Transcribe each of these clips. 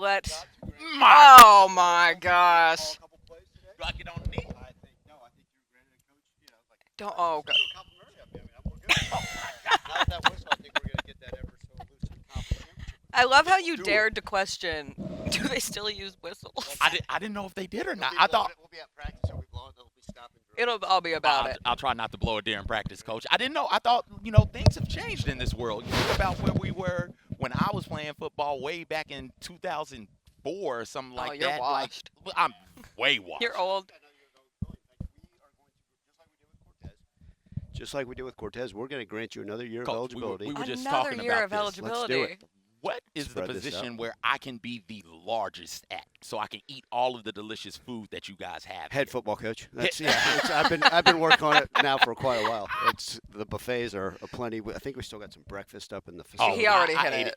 let. My. Oh my gosh! Do I get on the knee? Don't. Oh god. I love how you dared to question. Do they still use whistles? I didn't know if they did or not. I thought. We'll be at practice, so we blow it, they'll be stopping drills. It'll all be about I'll, it. I'll try not to blow it during practice, Coach. I didn't know. I thought, things have changed in this world. You think about where we were when I was playing football way back in 2004 or something like you're that. washed. Like, I'm way washed. You're old. Just like we did with Cortez, we're going to grant you another year of Coach, eligibility. we were just Another talking year about of this. eligibility. Let's do it. What is Spread the this position out. where I can be the largest at, so I can eat all of the delicious food that you guys have? Head football coach. That's, I've been working on it now for quite a while. It's the buffets are plenty. I think we still got some breakfast up in the facility. He already I hit ate it.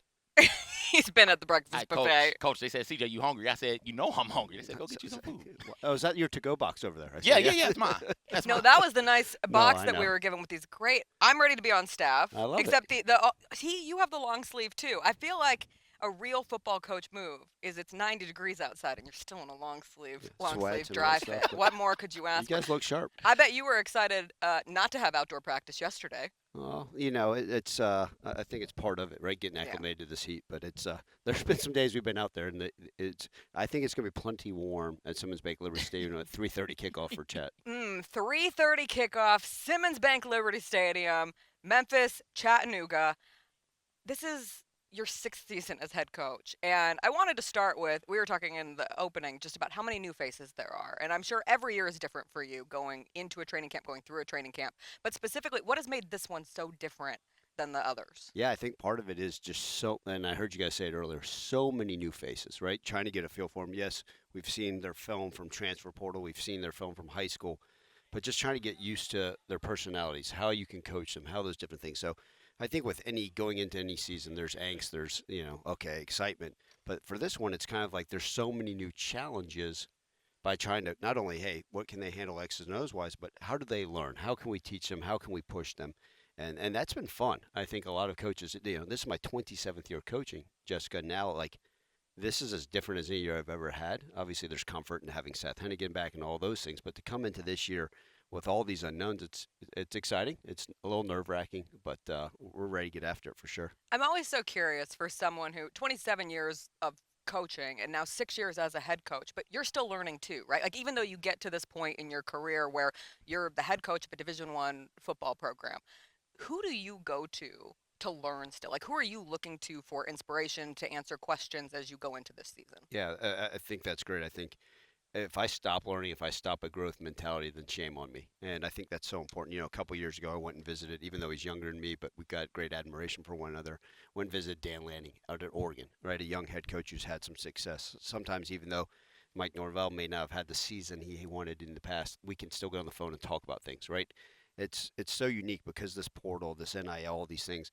He's been at the breakfast Hey, buffet. Coach, they said, CJ, you hungry? I said, I'm hungry. They said, go get you some food. Oh, is that your to-go box over there? I see. Yeah, it's mine. That's No, mine. that was the nice box I that we know. were given with these great. I'm ready to be on staff. I love it. Except you have the long sleeve too. I feel like a real football coach move is it's 90 degrees outside and you're still in a long sleeve sweats and all dry that fit. stuff. What more could you You ask? guys look sharp. I bet you were excited not to have outdoor practice yesterday. Well, it's I think it's part of it, right? Getting Yeah. acclimated to this heat. But it's there's been some days we've been out there, and I think it's gonna be plenty warm at Simmons Bank Liberty Stadium at 3:30 kickoff for Chet. 3:30 kickoff, Simmons Bank Liberty Stadium, Memphis, Chattanooga. This is your 6th season as head coach. And I wanted to start with, we were talking in the opening just about how many new faces there are. And I'm sure every year is different for you going into a training camp, going through a training camp. But specifically, what has made this one so different than the others? Yeah, I think part of it is just and I heard you guys say it earlier, so many new faces, right? Trying to get a feel for them. Yes, we've seen their film from transfer portal, we've seen their film from high school, but just trying to get used to their personalities, how you can coach them, how those different things. So I think with going into any season, there's angst, there's, excitement. But for this one, it's kind of like there's so many new challenges by trying to not only, hey, what can they handle X's and O's wise, but how do they learn? How can we teach them? How can we push them? And that's been fun. I think a lot of coaches, this is my 27th year coaching, Jessica. Now, this is as different as any year I've ever had. Obviously, there's comfort in having Seth Hennigan back and all those things. But to come into this year with all these unknowns, it's exciting. It's a little nerve-wracking, but we're ready to get after it for sure. I'm always so curious for someone who 27 years of coaching and now 6 years as a head coach, but you're still learning too, right? Like even though you get to this point in your career where you're the head coach of a Division I football program, who do you go to learn still? Like who are you looking to for inspiration to answer questions as you go into this season? Yeah, I think that's great. I think if I stop learning, if I stop a growth mentality, then shame on me. And I think that's so important. A couple years ago, I went and visited, even though he's younger than me, but we got great admiration for one another. Went and visited Dan Lanning out at Oregon, right? A young head coach who's had some success. Sometimes, even though Mike Norvell may not have had the season he wanted in the past, we can still get on the phone and talk about things, right? It's so unique because this portal, this NIL, all these things.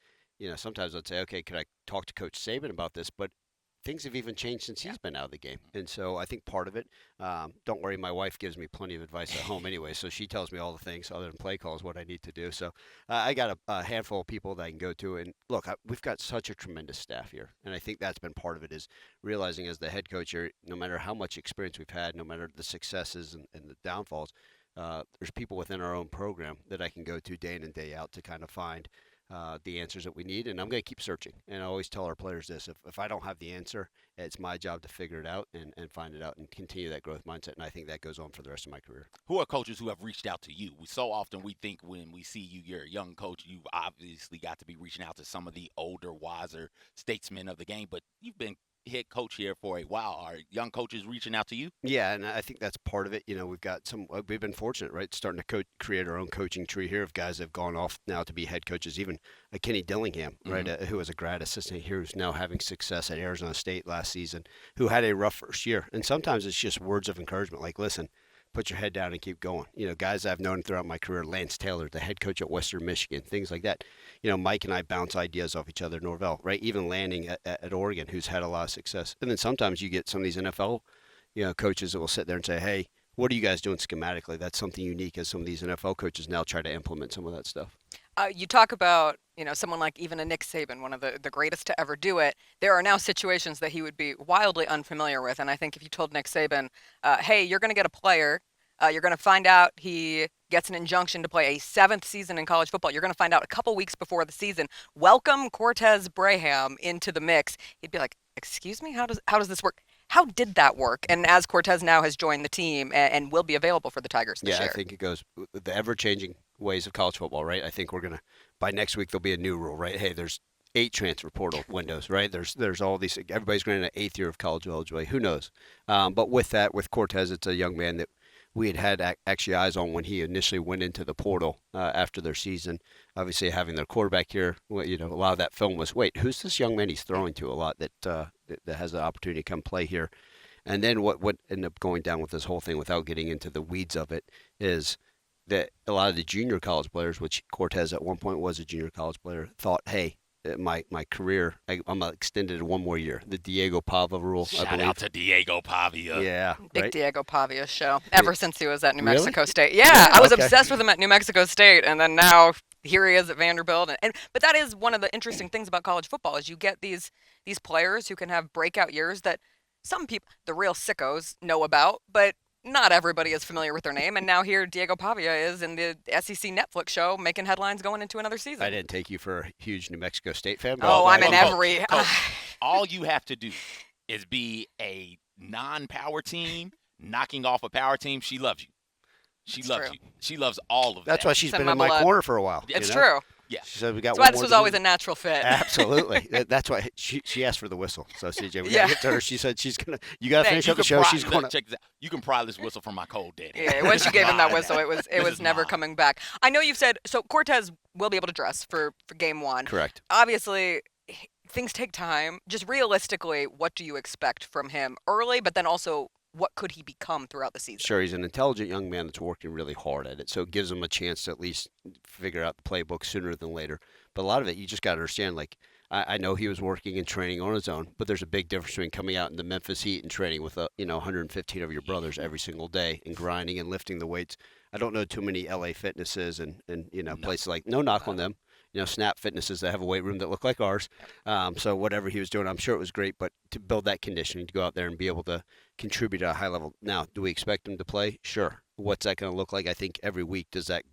Sometimes I'd say, okay, could I talk to Coach Saban about this? But things have even changed since he's been out of the game. And so I think part of it, don't worry, my wife gives me plenty of advice at home anyway, so she tells me all the things other than play calls, what I need to do. So I got a handful of people that I can go to. And look, we've got such a tremendous staff here. And I think that's been part of it is realizing as the head coach here, no matter how much experience we've had, no matter the successes and the downfalls, there's people within our own program that I can go to day in and day out to kind of find the answers that we need, and I'm going to keep searching. And I always tell our players this, if I don't have the answer, it's my job to figure it out and find it out and continue that growth mindset, and I think that goes on for the rest of my career. Who are coaches who have reached out to you? So often we think when we see you, you're a young coach, you've obviously got to be reaching out to some of the older, wiser statesmen of the game, but you've been head coach here for a while. Are young coaches reaching out to you? Yeah, and I think that's part of it. We've been fortunate, right, starting to create our own coaching tree here of guys that have gone off now to be head coaches. Even Kenny Dillingham, right, who was a grad assistant here, who's now having success at Arizona State last season, who had a rough first year. And sometimes it's just words of encouragement, like, listen, put your head down and keep going. Guys I've known throughout my career, Lance Taylor, the head coach at Western Michigan, things like that. Mike and I bounce ideas off each other, Norvell, right? Even Lanning at Oregon, who's had a lot of success. And then sometimes you get some of these NFL, coaches that will sit there and say, hey, what are you guys doing schematically? That's something unique as some of these NFL coaches now try to implement some of that stuff. You talk about someone like even a Nick Saban, one of the greatest to ever do it, there are now situations that he would be wildly unfamiliar with. And I think if you told Nick Saban, hey, you're going to get a player, you're going to find out he gets an injunction to play a 7th season in college football. You're going to find out a couple weeks before the season. Welcome Cortez Braham into the mix. He'd be like, excuse me, how does this work? How did that work? And as Cortez now has joined the team and will be available for the Tigers this year. I think it goes the ever-changing ways of college football, right? I think we're going to, by next week, there'll be a new rule, right? Hey, there's 8 transfer portal windows, right? There's all these, everybody's going to an 8th year of college eligibility. Who knows? But with that, with Cortez, it's a young man that we had actually eyes on when he initially went into the portal after their season. Obviously, having their quarterback here, a lot of that film was, wait, who's this young man he's throwing to a lot that has the opportunity to come play here? And then what ended up going down with this whole thing, without getting into the weeds of it, is that a lot of the junior college players, which Cortez at one point was a junior college player, thought, hey, my career, I'm extended one more year. The Diego Pava rule. Shout out to Diego Pavia. Yeah. Big right? Diego Pavia show ever since he was at New Really? Mexico State. Yeah, I was Okay. obsessed with him at New Mexico State, and then now here he is at Vanderbilt. But that is one of the interesting things about college football is you get these players who can have breakout years that some people, the real sickos, know about, but not everybody is familiar with their name. And now here Diego Pavia is in the SEC Netflix show making headlines going into another season. I didn't take you for a huge New Mexico State fan. But Oh, I'm in Coach, every. Coach, all you have to do is be a non-power team knocking off a power team. She loves you. She It's loves true. you. She loves all of That's that. why she's It's in been in my my blood. corner for a while. It's you know? true. Yeah. She said we got That's one why this more was to always do. a natural fit. Absolutely. That's why she asked for the whistle. So CJ, we Yeah. gotta get to her. She said she's gonna. You gotta finish You up the can show. pry- She's look, going. check this out. You can pry this whistle from my cold daddy. Yeah, once you gave him that whistle, it This was is never mine. coming back. I know you've said so. Cortez will be able to dress for game one. Correct. Obviously, things take time. Just realistically, what do you expect from him early? But then also, what could he become throughout the season? Sure, he's an intelligent young man that's working really hard at it. So it gives him a chance to at least figure out the playbook sooner than later. But a lot of it, you just got to understand, like, I know he was working and training on his own, but there's a big difference between coming out in the Memphis heat and training with 115 of your brothers every single day and grinding and lifting the weights. I don't know too many LA Fitnesses and places like, no knock on them, Snap Fitnesses that have a weight room that look like ours. So whatever he was doing, I'm sure it was great, but to build that conditioning, to go out there and be able to contribute at a high level. Now, do we expect him to play? Sure. What's that going to look like? I think every week does that,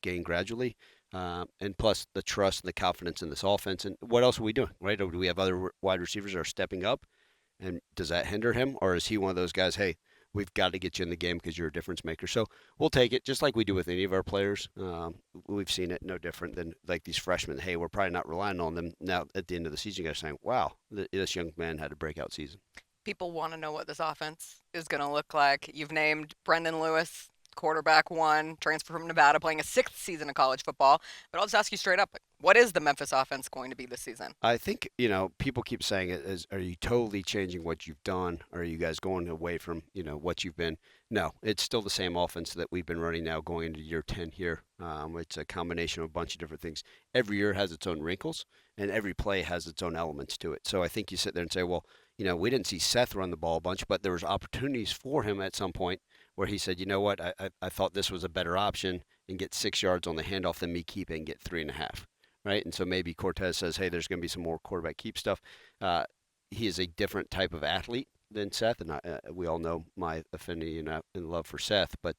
gain gradually. And plus the trust and the confidence in this offense. And what else are we doing, right? Or do we have other wide receivers that are stepping up? And does that hinder him? Or is he one of those guys, hey, we've got to get you in the game because you're a difference maker? So we'll take it just like we do with any of our players. We've seen it no different than like these freshmen. Hey, we're probably not relying on them. Now at the end of the season, you guys saying, wow, this young man had a breakout season. People want to know what this offense is going to look like. You've named Brendon Lewis, quarterback one, transfer from Nevada, playing a 6th season of college football. But I'll just ask you straight up, what is the Memphis offense going to be this season? I think, people keep saying it is, are you totally changing what you've done? Or are you guys going away from, what you've been? No, it's still the same offense that we've been running now going into year 10 here. It's a combination of a bunch of different things. Every year has its own wrinkles, and every play has its own elements to it. So I think you sit there and say, well, we didn't see Seth run the ball a bunch, but there was opportunities for him at some point where he said, you know what, I thought this was a better option and get 6 yards on the handoff than me keep it and get 3.5. Right, and so maybe Cortez says, hey, there's going to be some more quarterback keep stuff. He is a different type of athlete than Seth, and we all know my affinity and love for Seth. But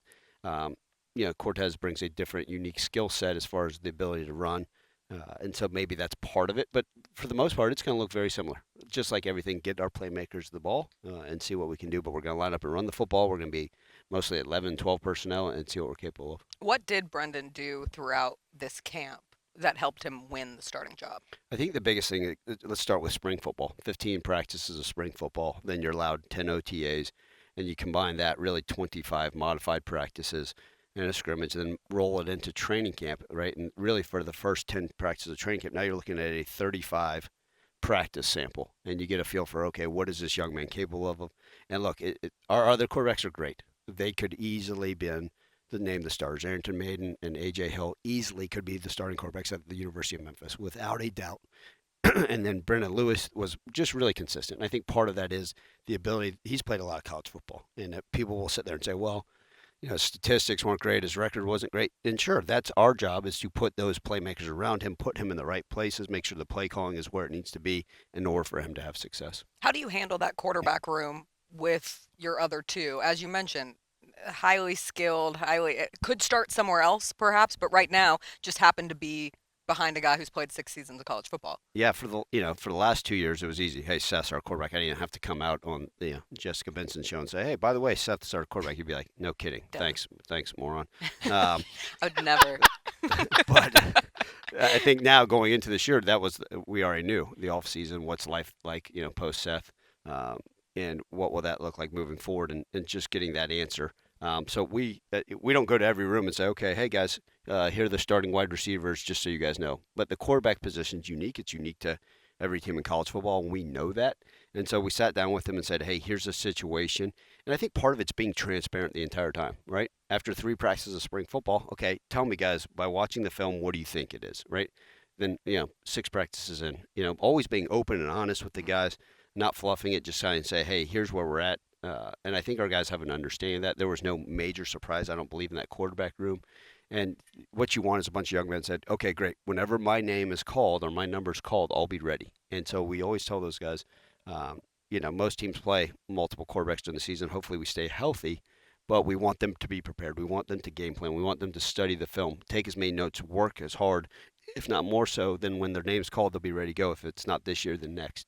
Cortez brings a different, unique skill set as far as the ability to run, and so maybe that's part of it. But for the most part, it's going to look very similar. Just like everything, get our playmakers the ball and see what we can do. But we're going to line up and run the football. We're going to be mostly 11, 12 personnel and see what we're capable of. What did Brendon do throughout this camp that helped him win the starting job? I think the biggest thing, let's start with spring football. 15 practices of spring football, then you're allowed 10 OTAs, and you combine that, really 25 modified practices and a scrimmage, then roll it into training camp, right? And really for the first 10 practices of training camp, now you're looking at a 35 practice sample, and you get a feel for, okay, what is this young man capable of? And look, our other quarterbacks are great. They could easily been to name the stars. Arrington Maiden and A.J. Hill easily could be the starting quarterbacks at the University of Memphis, without a doubt. And then Brendon Lewis was just really consistent. And I think part of that is the ability. He's played a lot of college football. And people will sit there and say, well, statistics weren't great, his record wasn't great. And sure, that's our job, is to put those playmakers around him, put him in the right places, make sure the play calling is where it needs to be in order for him to have success. How do you handle that quarterback room with your other two? As you mentioned, highly skilled, it could start somewhere else perhaps, but right now just happened to be behind a guy who's played 6 seasons of college football. Yeah, for the last 2 years it was easy. Hey, Seth's our quarterback. I didn't have to come out on the Jessica Benson Show and say, hey, by the way, Seth's our quarterback. You'd be like, no kidding. Never. Thanks, moron. I would never. But I think now going into this year, we already knew the off season, what's life like, post Seth, and what will that look like moving forward, and just getting that answer. So we don't go to every room and say, okay, hey guys, here are the starting wide receivers, just so you guys know. But the quarterback position is unique. It's unique to every team in college football, and we know that. And so we sat down with them and said, hey, here's the situation. And I think part of it's being transparent the entire time, right? After 3 practices of spring football, okay, tell me, guys, by watching the film, what do you think it is, right? Then, 6 practices in, always being open and honest with the guys, not fluffing it, just trying to say, hey, here's where we're at. And I think our guys have an understanding of that. There was no major surprise, I don't believe, in that quarterback room. And what you want is a bunch of young men said, okay, great. Whenever my name is called or my number's called, I'll be ready. And so we always tell those guys, most teams play multiple quarterbacks during the season. Hopefully we stay healthy, but we want them to be prepared. We want them to game plan. We want them to study the film, take as many notes, work as hard, if not more so, than when their name's called, they'll be ready to go. If it's not this year, then next.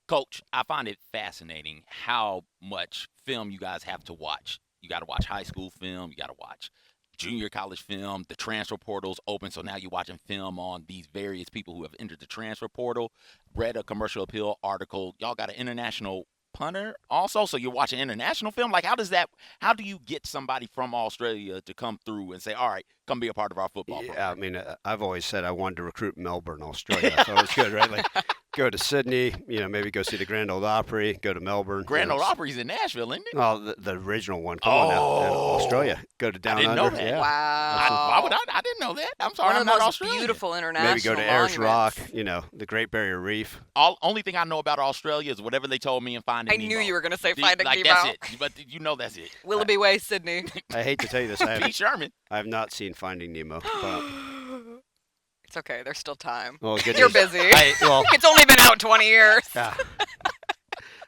Coach, I find it fascinating how much film you guys have to watch. You got to watch high school film. You got to watch junior college film. The transfer portal's open, so now you're watching film on these various people who have entered the transfer portal. Read a Commercial Appeal article. Y'all got an international punter also, so you're watching international film. Like, how do you get somebody from Australia to come through and say, all right, come be a part of our football program? I mean, I've always said I wanted to recruit Melbourne, Australia. I thought it was good, right? Like, go to Sydney, maybe go see the Grand Ole Opry, go to Melbourne. Grand Ole Opry's in Nashville, isn't it? Well, the original one. Come on now. And Australia. Go to Down I didn't Under. know that. Yeah. Wow. Why would I didn't know that. I'm sorry, One I'm of the not most Australian. beautiful international Maybe go to Ayers Rock, monuments. the Great Barrier Reef. Only thing I know about Australia is whatever they told me in Finding I Nemo. knew you were going to say Finding like, Nemo. That's it. But that's it. Willoughby Way, Sydney. I hate to tell you this. Pete Sherman. I have not seen Finding Nemo. But, It's okay. There's still time. well, good You're news. busy. Well, It's only been out 20 years. yeah.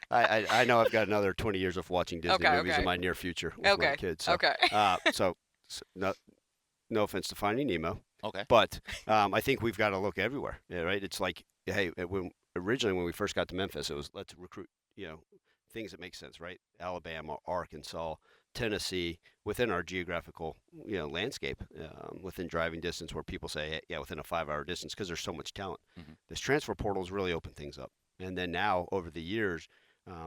I know I've got another 20 years of watching Disney Okay, movies okay. in my near future with my kids. So, Okay. so no offense to Finding Nemo, Okay. but I think we've got to look everywhere. Yeah, right. It's like, hey, originally when we first got to Memphis, it was let's recruit, things that make sense, right? Alabama, Arkansas, Tennessee, within our geographical, landscape, within driving distance, where people say, hey, yeah, within a 5-hour distance, because there's so much talent. Mhm. This transfer portal has really opened things up, and then now over the years,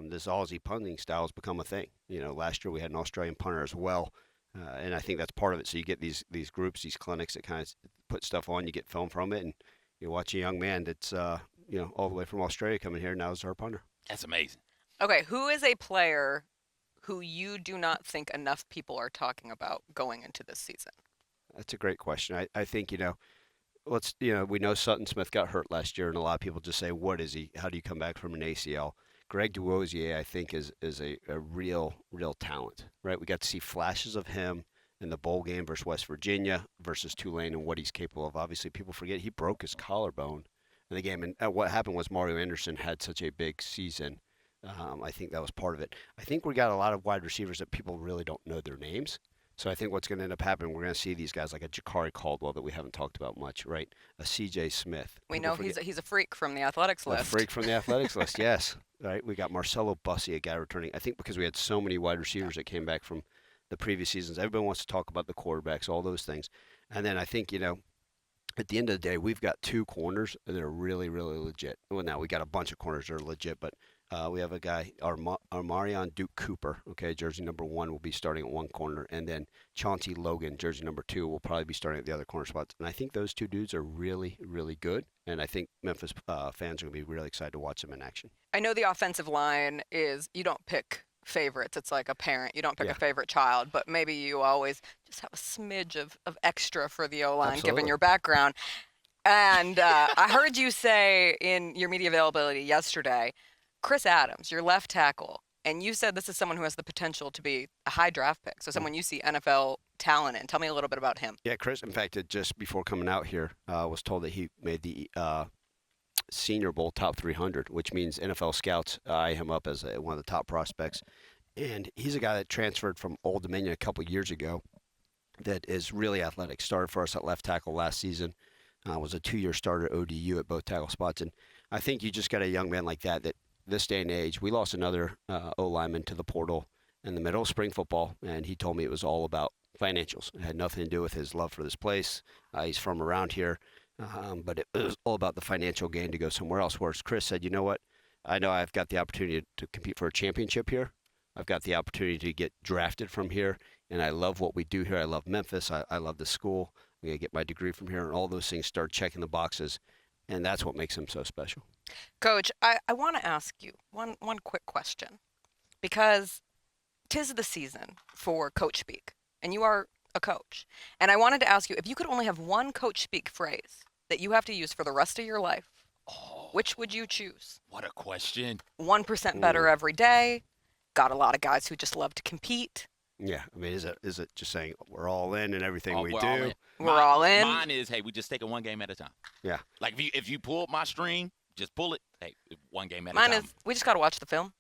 this Aussie punting style has become a thing. Last year we had an Australian punter as well. And I think that's part of it. So you get these groups, these clinics that kind of put stuff on. You get film from it, and you watch a young man that's all the way from Australia coming here now as our punter. That's amazing. Okay, who is a player who you do not think enough people are talking about going into this season? That's a great question. I think we know Sutton Smith got hurt last year, and a lot of people just say, "What is he? How do you come back from an ACL?" Greg Duosier, I think, is a real talent, right? We got to see flashes of him in the bowl game versus West Virginia versus Tulane and what he's capable of. Obviously, people forget he broke his collarbone in the game. And what happened was Mario Anderson had such a big season. I think that was part of it. I think we got a lot of wide receivers that people really don't know their names. So I think what's going to end up happening, we're going to see these guys like a Jakari Caldwell that we haven't talked about much, right? A C.J. Smith. We People know forget- he's a freak from the athletics a list. freak from the athletics list, yes. Right, we got Marcelo Bussey, a guy returning. I think because we had so many wide receivers that came back from the previous seasons. Everybody wants to talk about the quarterbacks, all those things. And then I think, at the end of the day, we've got 2 corners that are really, really legit. Well, now we got a bunch of corners that are legit, but we have a guy, Marion Duke Cooper, okay, jersey number 1 will be starting at one corner, and then Chauncey Logan, jersey number 2, will probably be starting at the other corner spots. And I think those 2 dudes are really, really good, and I think Memphis fans are going to be really excited to watch them in action. I know the offensive line is, you don't pick favorites. It's like a parent. You don't pick Yeah. a favorite child, but maybe you always just have a smidge of extra for the O-line, given Absolutely. your background. And I heard you say in your media availability yesterday, Chris Adams, your left tackle, And you said this is someone who has the potential to be a high draft pick. So someone you see NFL talent in. Tell me a little bit about him. Yeah, Chris, in fact, just before coming out here, was told that he made the Senior Bowl top 300, which means NFL scouts eye him up as one of the top prospects. And he's a guy that transferred from Old Dominion a couple years ago that is really athletic. Started for us at left tackle last season. Was a 2-year starter at ODU at both tackle spots. And I think you just got a young man like that this day and age, we lost another O-lineman to the portal in the middle of spring football, and he told me it was all about financials. It had nothing to do with his love for this place. He's from around here, but it was all about the financial gain to go somewhere else. Whereas Chris said, you know what? I know I've got the opportunity to compete for a championship here. I've got the opportunity to get drafted from here, and I love what we do here. I love Memphis. I love the school. I'm going to get my degree from here, and all those things start checking the boxes, and that's what makes him so special. Coach, I want to ask you one quick question, because 'tis the season for coach speak, and you are a coach. And I wanted to ask you, if you could only have one coach speak phrase that you have to use for the rest of your life, which would you choose? What a question. 1% better every day. Got a lot of guys who just love to compete. Yeah, I mean, is it just saying we're all in and everything we We're do? all in. We're all in. Mine is, hey, we just take it one game at a time. Yeah. Like if you pull my string, just pull it. Hey, one game at a Mine time. is, we just got to watch the film.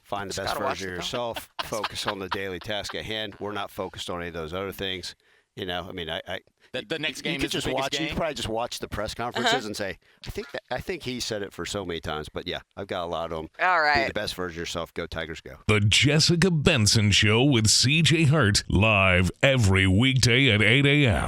Find the Just best gotta watch version of the film. yourself. Focus on the daily task at hand. We're not focused on any of those other things. You know, I mean, The next game you could is just the biggest watch. You game. could probably just watch the press conferences and say, I think he said it for so many times. But yeah, I've got a lot of them. All Be right. the best version of yourself. Go Tigers, go. The Jessica Benson Show with CJ Hart, live every weekday at 8 a.m.